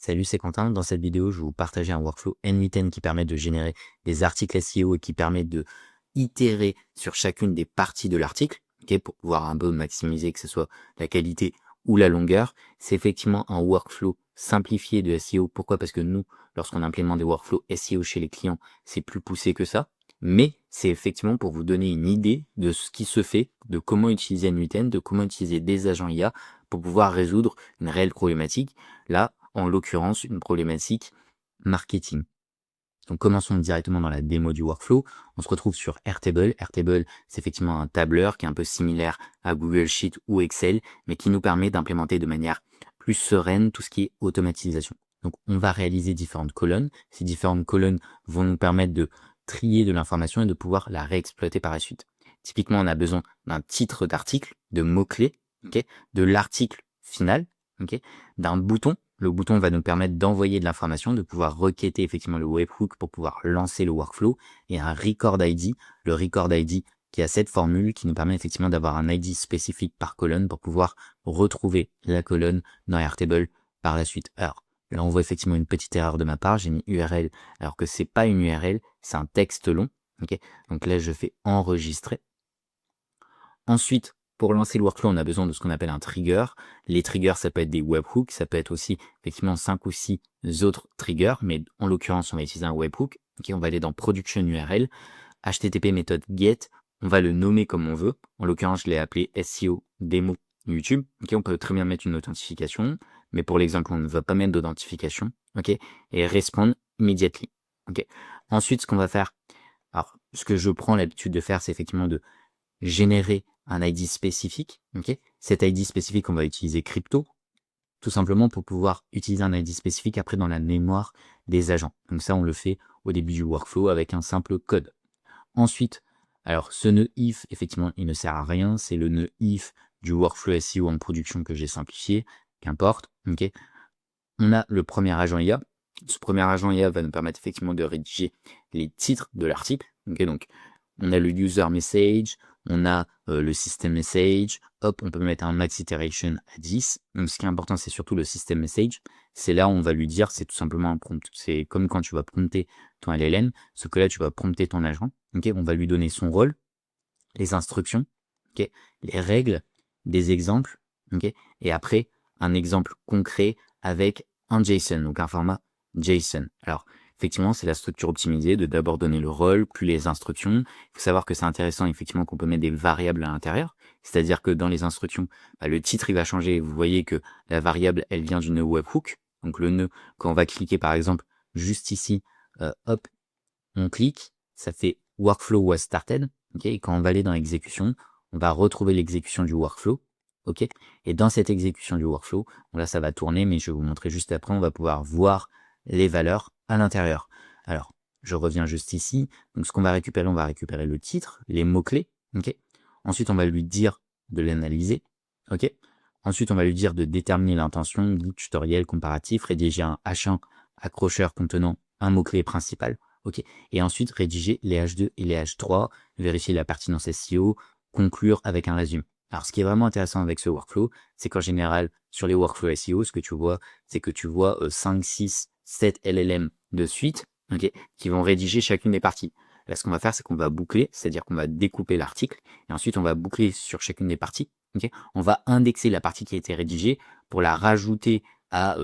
Salut, c'est Quentin. Dans cette vidéo, je vais vous partager un workflow N8N qui permet de générer des articles SEO et qui permet de itérer sur chacune des parties de l'article, pour pouvoir un peu maximiser que ce soit la qualité ou la longueur. C'est effectivement un workflow simplifié de SEO. Pourquoi? Parce que nous, lorsqu'on implémente des workflows SEO chez les clients, c'est plus poussé que ça. Mais c'est effectivement pour vous donner une idée de ce qui se fait, de comment utiliser N8N, de comment utiliser des agents IA pour pouvoir résoudre une réelle problématique. Là, en l'occurrence, une problématique marketing. Donc, commençons directement dans la démo du workflow. On se retrouve sur Airtable. Airtable, c'est effectivement un tableur qui est un peu similaire à Google Sheet ou Excel, mais qui nous permet d'implémenter de manière plus sereine tout ce qui est automatisation. Donc, on va réaliser différentes colonnes. Ces différentes colonnes vont nous permettre de trier de l'information et de pouvoir la réexploiter par la suite. Typiquement, on a besoin d'un titre d'article, de mots-clés, de l'article final, d'un bouton. Le bouton va nous permettre d'envoyer de l'information, de pouvoir requêter effectivement le webhook pour pouvoir lancer le workflow, et un record ID, le record ID qui a cette formule qui nous permet effectivement d'avoir un ID spécifique par colonne pour pouvoir retrouver la colonne dans Airtable par la suite. Alors là, on voit effectivement une petite erreur de ma part, j'ai mis URL alors que c'est pas une URL, c'est un texte long. Donc là, je fais enregistrer. Ensuite, pour lancer le workflow, on a besoin de ce qu'on appelle un trigger. Les triggers, ça peut être des webhooks, ça peut être aussi effectivement 5 ou 6 autres triggers, mais en l'occurrence, on va utiliser un webhook. On va aller dans Production URL, HTTP méthode get, on va le nommer comme on veut. En l'occurrence, je l'ai appelé SEO démo YouTube. On peut très bien mettre une authentification, mais pour l'exemple, on ne va pas mettre d'authentification. Et respond immediately. Ensuite, ce qu'on va faire, alors ce que je prends l'habitude de faire, c'est effectivement de générer un ID spécifique. Cet ID spécifique, on va utiliser crypto, tout simplement pour pouvoir utiliser un ID spécifique après dans la mémoire des agents. Donc ça, on le fait au début du workflow avec un simple code. Ensuite, alors ce nœud if, effectivement, il ne sert à rien. C'est le nœud if du workflow SEO en production que j'ai simplifié, qu'importe. On a le premier agent IA. Ce premier agent IA va nous permettre effectivement de rédiger les titres de l'article. Donc, on a le user message, on a le system message. Hop, on peut mettre un max iteration à 10. Donc, ce qui est important, c'est surtout le system message. C'est là où on va lui dire, c'est tout simplement un prompt. C'est comme quand tu vas prompter ton LLM, ce que là, tu vas prompter ton agent. On va lui donner son rôle, les instructions, les règles, des exemples, et après, un exemple concret avec un JSON, donc un format JSON. Alors, effectivement, c'est la structure optimisée de d'abord donner le rôle, puis les instructions. Il faut savoir que c'est intéressant, effectivement, qu'on peut mettre des variables à l'intérieur. C'est-à-dire que dans les instructions, le titre, il va changer. Vous voyez que la variable, elle vient du nœud webhook. Donc, le nœud, quand on va cliquer, par exemple, juste ici, hop, on clique, ça fait workflow was started. Et quand on va aller dans l'exécution, on va retrouver l'exécution du workflow. Et dans cette exécution du workflow, là, ça va tourner, mais je vais vous montrer juste après, on va pouvoir voir les valeurs à l'intérieur. Alors, je reviens juste ici. Donc, ce qu'on va récupérer, on va récupérer le titre, les mots-clés. Ensuite, on va lui dire de l'analyser. Ensuite, on va lui dire de déterminer l'intention, guide, tutoriel, comparatif, rédiger un H1 accrocheur contenant un mot-clé principal. Et ensuite, rédiger les H2 et les H3, vérifier la pertinence SEO, conclure avec un résumé. Alors, ce qui est vraiment intéressant avec ce workflow, c'est qu'en général, sur les workflows SEO, ce que tu vois, c'est que tu vois 5, 6, 7 LLM de suite, qui vont rédiger chacune des parties. Là, ce qu'on va faire, c'est qu'on va boucler, c'est-à-dire qu'on va découper l'article, et ensuite, on va boucler sur chacune des parties. On va indexer la partie qui a été rédigée pour la rajouter à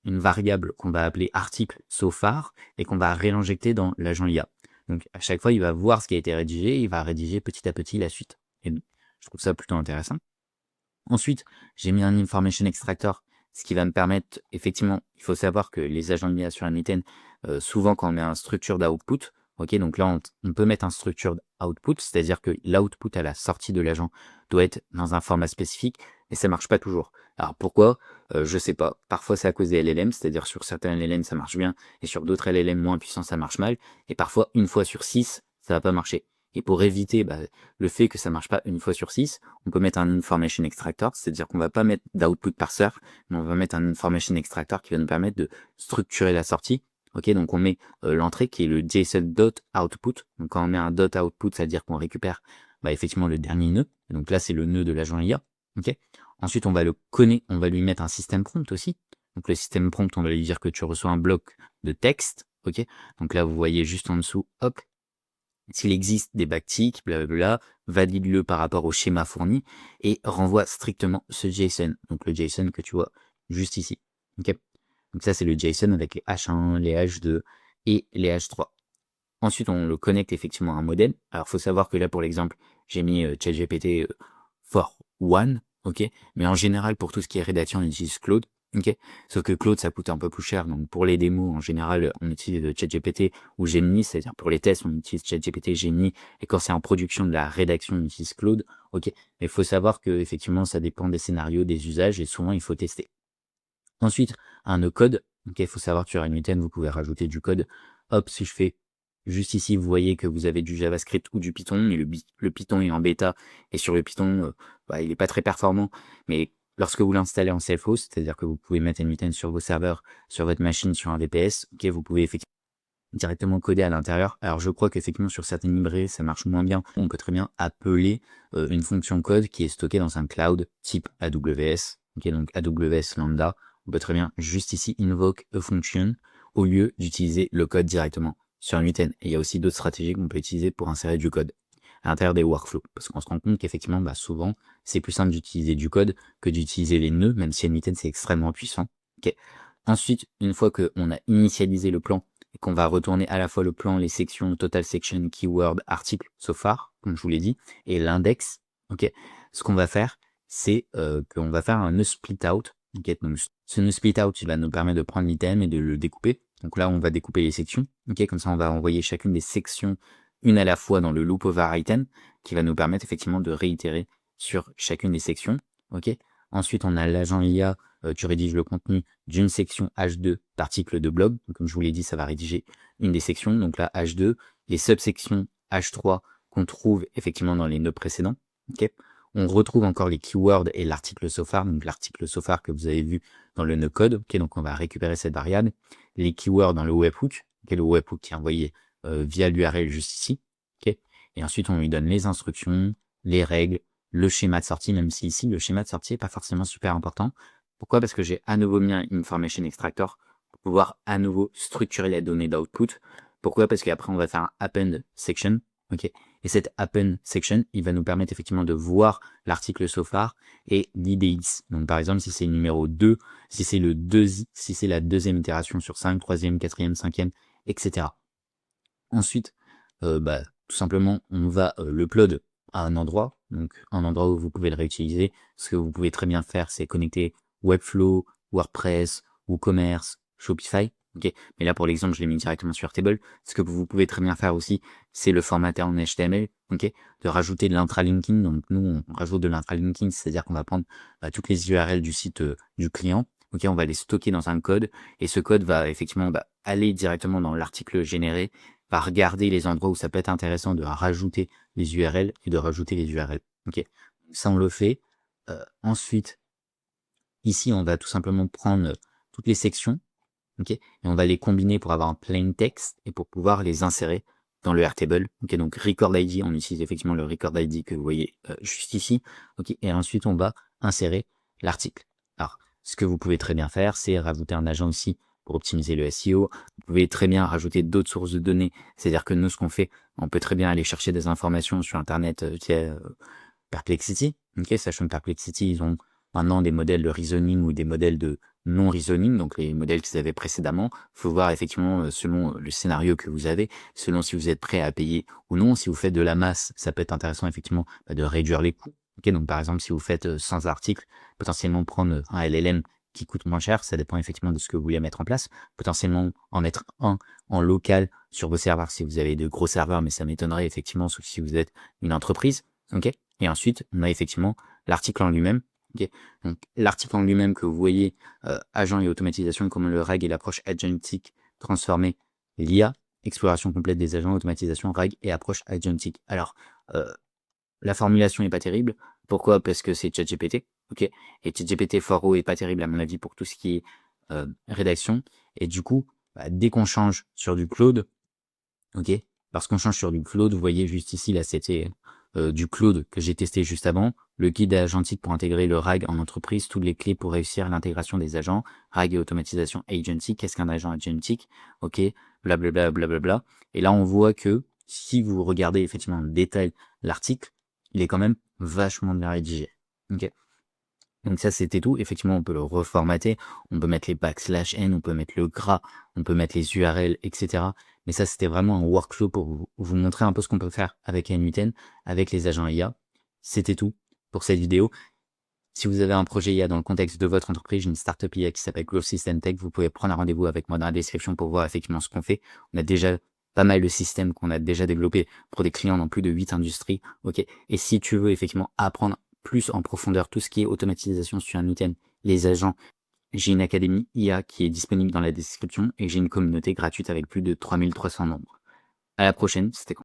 une variable qu'on va appeler article so far et qu'on va réinjecter dans l'agent IA. Donc, à chaque fois, il va voir ce qui a été rédigé et il va rédiger petit à petit la suite. Et je trouve ça plutôt intéressant. Ensuite, j'ai mis un information extractor, ce qui va me permettre, effectivement, il faut savoir que les agents IA sur N8N, souvent quand on met un structure d'output, donc là, on peut mettre un structure output, c'est-à-dire que l'output à la sortie de l'agent doit être dans un format spécifique, et ça marche pas toujours. Alors pourquoi? Je sais pas. Parfois c'est à cause des LLM, c'est-à-dire sur certains LLM ça marche bien, et sur d'autres LLM moins puissants ça marche mal, et parfois une fois sur 6, ça va pas marcher. Et pour éviter le fait que ça marche pas une fois sur 6, on peut mettre un information extractor, c'est-à-dire qu'on va pas mettre d'output parser, mais on va mettre un information extractor qui va nous permettre de structurer la sortie. Donc on met l'entrée qui est le JSON.output. Donc quand on met un .output, ça veut dire qu'on récupère effectivement le dernier nœud. Donc là, c'est le nœud de l'agent IA. Ensuite, on va le connaître, on va lui mettre un système prompt aussi. Donc le système prompt, on va lui dire que tu reçois un bloc de texte, ok. Donc là, vous voyez juste en dessous, hop, s'il existe des backticks, blablabla, valide-le par rapport au schéma fourni et renvoie strictement ce JSON. Donc le JSON que tu vois juste ici, ok. Donc ça, c'est le JSON avec les H1, les H2 et les H3. Ensuite, on le connecte effectivement à un modèle. Alors, faut savoir que là, pour l'exemple, j'ai mis ChatGPT for One, ok. Mais en général, pour tout ce qui est rédaction, on utilise Claude, ok. Sauf que Claude, ça coûte un peu plus cher. Donc, pour les démos, en général, on utilise ChatGPT ou Gemini. C'est-à-dire pour les tests, on utilise ChatGPT, Gemini. Et quand c'est en production de la rédaction, on utilise Claude, ok. Mais il faut savoir que effectivement, ça dépend des scénarios, des usages, et souvent, il faut tester. Ensuite, un no-code. Ok, il faut savoir que sur N8N, vous pouvez rajouter du code. Hop, si je fais juste ici, vous voyez que vous avez du JavaScript ou du Python, mais le Python est en bêta, et sur le Python, il n'est pas très performant. Mais lorsque vous l'installez en self-host, c'est-à-dire que vous pouvez mettre N8N sur vos serveurs, sur votre machine, sur un VPS, ok, vous pouvez effectivement directement coder à l'intérieur. Alors je crois qu'effectivement sur certaines librairies ça marche moins bien. On peut très bien appeler une fonction code qui est stockée dans un cloud type AWS, ok, donc AWS Lambda. On peut très bien juste ici invoke a function au lieu d'utiliser le code directement sur N8N. Et il y a aussi d'autres stratégies qu'on peut utiliser pour insérer du code à l'intérieur des workflows. Parce qu'on se rend compte qu'effectivement, souvent, c'est plus simple d'utiliser du code que d'utiliser les nœuds, même si N8N c'est extrêmement puissant. Ok. Ensuite, une fois qu'on a initialisé le plan et qu'on va retourner à la fois le plan, les sections, total section, keyword, article, so far, comme je vous l'ai dit, et l'index, ok, ce qu'on va faire, c'est qu'on va faire un nœud split out. Okay, donc ce nœud split out, il va nous permettre de prendre l'item et de le découper. Donc là, on va découper les sections. Ok, comme ça, on va envoyer chacune des sections une à la fois dans le loop over item, qui va nous permettre effectivement de réitérer sur chacune des sections. Ok. Ensuite, on a l'agent IA, tu rédiges le contenu d'une section H2 d'article de blog. Donc, comme je vous l'ai dit, ça va rédiger une des sections. Donc là, H2, les subsections H3 qu'on trouve effectivement dans les nœuds précédents. Okay. On retrouve encore les keywords et l'article so far, donc l'article so far que vous avez vu dans le nœud code. Okay, donc on va récupérer cette variable. Les keywords dans le webhook, okay, le webhook qui est envoyé via l'URL juste ici. Okay. Et ensuite, on lui donne les instructions, les règles, le schéma de sortie, même si ici, le schéma de sortie n'est pas forcément super important. Pourquoi? Parce que j'ai à nouveau mis un information extractor pour pouvoir à nouveau structurer la donnée d'output. Pourquoi? Parce qu'après, on va faire un append section. Okay. Et cette append section, il va nous permettre effectivement de voir l'article so far et l'IDX. Donc, par exemple, si c'est le numéro 2, si c'est si c'est la deuxième itération sur 5, troisième, quatrième, cinquième, etc. Ensuite, tout simplement, on va l'upload à un endroit, donc un endroit où vous pouvez le réutiliser. Ce que vous pouvez très bien faire, c'est connecter Webflow, WordPress, WooCommerce, Shopify. Okay. Mais là, pour l'exemple, je l'ai mis directement sur Airtable. Ce que vous pouvez très bien faire aussi, c'est le formater en HTML, okay, de rajouter de l'intralinking. Donc nous, on rajoute de l'intralinking, c'est-à-dire qu'on va prendre toutes les URL du site du client. Okay, on va les stocker dans un code et ce code va effectivement aller directement dans l'article généré, va regarder les endroits où ça peut être intéressant de rajouter les URL et de rajouter les URL. Ok, ça on le fait. Ensuite, ici on va tout simplement prendre toutes les sections, ok, et on va les combiner pour avoir un plain text et pour pouvoir les insérer dans le Airtable. Ok, donc record ID, on utilise effectivement le record ID que vous voyez juste ici. Ok, et ensuite on va insérer l'article. Alors, ce que vous pouvez très bien faire, c'est rajouter un agent ici pour optimiser le SEO. Vous pouvez très bien rajouter d'autres sources de données. C'est-à-dire que nous, ce qu'on fait, on peut très bien aller chercher des informations sur Internet, Perplexity. Ok, sachant que Perplexity, ils ont maintenant des modèles de reasoning ou des modèles de non-reasoning, donc les modèles qu'ils avaient précédemment. Il faut voir effectivement selon le scénario que vous avez, selon si vous êtes prêt à payer ou non. Si vous faites de la masse, ça peut être intéressant effectivement de réduire les coûts. Ok, donc par exemple, si vous faites 100 articles, potentiellement prendre un LLM qui coûte moins cher, ça dépend effectivement de ce que vous voulez mettre en place. Potentiellement en mettre un en local sur vos serveurs si vous avez de gros serveurs, mais ça m'étonnerait effectivement, sauf si vous êtes une entreprise. Ok. Et ensuite, on a effectivement l'article en lui-même. Okay. Donc l'article en lui-même que vous voyez, agent et automatisation, comme le RAG et l'approche agentique transformée, l'IA, exploration complète des agents, automatisation, RAG et approche agentique. Alors, la formulation est pas terrible. Pourquoi? Parce que c'est ChatGPT, ok. Et ChatGPT 4o est pas terrible à mon avis pour tout ce qui est rédaction. Et du coup, dès qu'on change sur du Claude, ok, lorsqu'on change sur du Claude, vous voyez juste ici, là, c'était du Claude que j'ai testé juste avant, le guide agentique pour intégrer le RAG en entreprise, toutes les clés pour réussir l'intégration des agents, RAG et automatisation agentic, qu'est-ce qu'un agent agentic, ok, blablabla, blablabla. Et là, on voit que si vous regardez effectivement en détail l'article, il est quand même vachement bien rédigé. Ok. Donc ça, c'était tout. Effectivement, on peut le reformater, on peut mettre les \n, on peut mettre le gras, on peut mettre les URL, etc. Mais ça, c'était vraiment un workflow pour vous montrer un peu ce qu'on peut faire avec N8N, avec les agents IA. C'était tout pour cette vidéo. Si vous avez un projet IA dans le contexte de votre entreprise, j'ai une startup IA qui s'appelle Growth System Tech, vous pouvez prendre un rendez-vous avec moi dans la description pour voir effectivement ce qu'on fait. On a déjà pas mal de systèmes qu'on a déjà développés pour des clients dans plus de 8 industries. Ok. Et si tu veux effectivement apprendre plus en profondeur tout ce qui est automatisation sur un item, les agents, j'ai une académie IA qui est disponible dans la description et j'ai une communauté gratuite avec plus de 3300 membres. À la prochaine, c'était